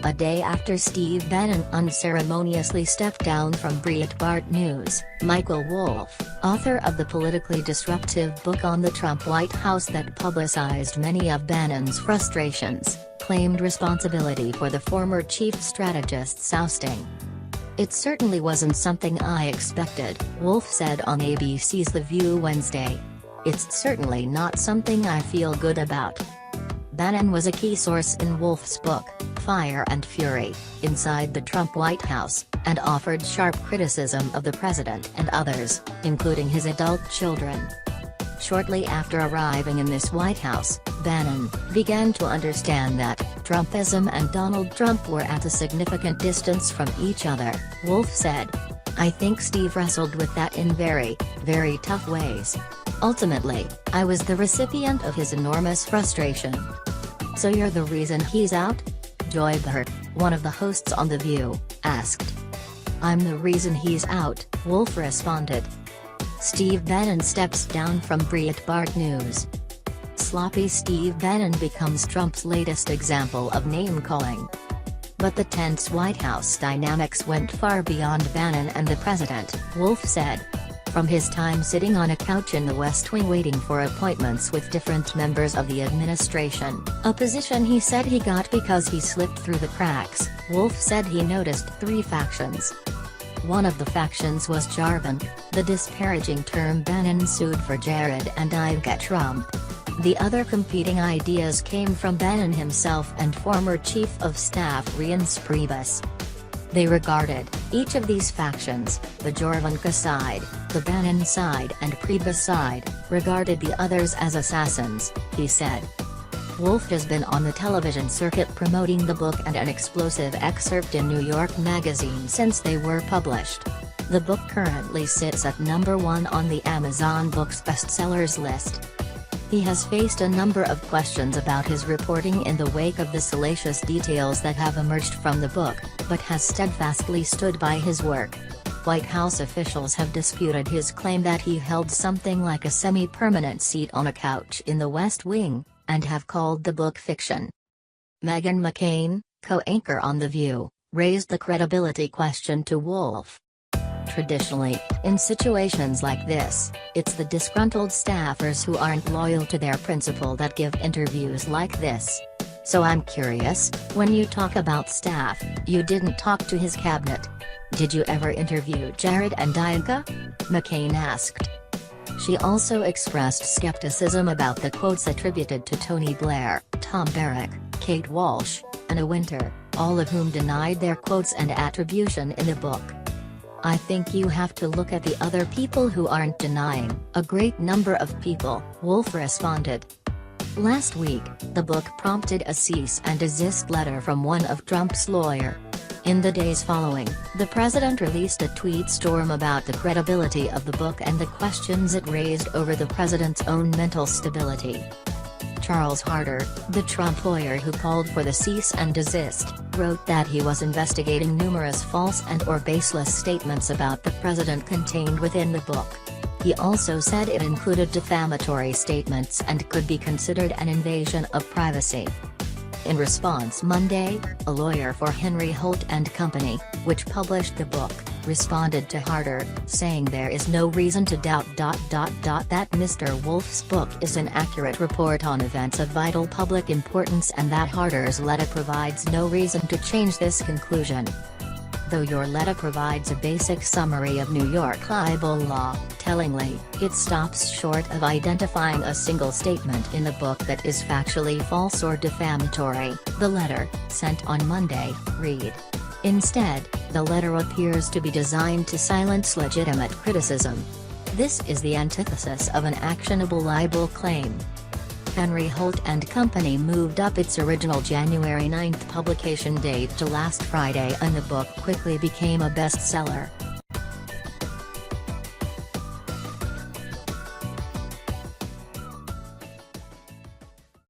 a day after Steve Bannon unceremoniously stepped down from Breitbart News. Michael Wolff, author of the politically disruptive book on the Trump White House that publicized many of Bannon's frustrations, claimed responsibility for the former chief strategist's ousting. "It certainly wasn't something I expected," Wolff said on ABC's The View Wednesday. "It's certainly not something I feel good about." Bannon was a key source in Wolff's book, Fire and Fury, Inside the Trump White House, and offered sharp criticism of the president and others, including his adult children. Shortly after arriving in this White House, Bannon began to understand that Trumpism and Donald Trump were at a significant distance from each other, Wolff said. "I think Steve wrestled with that in very, very tough ways. Ultimately, I was the recipient of his enormous frustration." "So you're the reason he's out?" Joy Behar, one of the hosts on The View, asked. "I'm the reason he's out," Wolff responded. Steve Bannon steps down from Breitbart News. Sloppy Steve Bannon becomes Trump's latest example of name-calling. But the tense White House dynamics went far beyond Bannon and the president, Wolff said. From his time sitting on a couch in the West Wing waiting for appointments with different members of the administration, a position he said he got because he slipped through the cracks, Wolff said he noticed three factions. One of the factions was Jarvan, the disparaging term Bannon sued for Jared and Ivanka Trump. The other competing ideas came from Bannon himself and former Chief of Staff Reince Priebus. They regarded each of these factions, the Jarvanka side, the Bannon side and Priebus side, regarded the others as assassins, he said. Wolff has been on the television circuit promoting the book and an explosive excerpt in New York Magazine since they were published. The book currently sits at #1 on the Amazon Books bestsellers list. He has faced a number of questions about his reporting in the wake of the salacious details that have emerged from the book, but has steadfastly stood by his work. White House officials have disputed his claim that he held something like a semi-permanent seat on a couch in the West Wing, and have called the book fiction. Meghan McCain, co-anchor on The View, raised the credibility question to Wolff. Traditionally, in situations like this, it's the disgruntled staffers who aren't loyal to their principal that give interviews like this. "So I'm curious, when you talk about staff, you didn't talk to his cabinet. Did you ever interview Jared and Ivanka?" McCain asked. She also expressed skepticism about the quotes attributed to Tony Blair, Tom Barrack, Kate Walsh, and Anna Wintour, all of whom denied their quotes and attribution in the book. "I think you have to look at the other people who aren't denying, a great number of people," Wolff responded. Last week, the book prompted a cease and desist letter from one of Trump's lawyers. In the days following, the president released a tweet storm about the credibility of the book and the questions it raised over the president's own mental stability. Charles Harder, the Trump lawyer who called for the cease and desist, wrote that he was investigating numerous false and/or baseless statements about the president contained within the book. He also said it included defamatory statements and could be considered an invasion of privacy. In response Monday, a lawyer for Henry Holt and Company, which published the book, responded to Harder, saying there is no reason to doubt that Mr. Wolff's book is an accurate report on events of vital public importance and that Harder's letter provides no reason to change this conclusion. Though your letter provides a basic summary of New York libel law, tellingly, it stops short of identifying a single statement in the book that is factually false or defamatory, the letter, sent on Monday, read. Instead, the letter appears to be designed to silence legitimate criticism. This is the antithesis of an actionable libel claim. Henry Holt and Company moved up its original January 9 publication date to last Friday and the book quickly became a bestseller.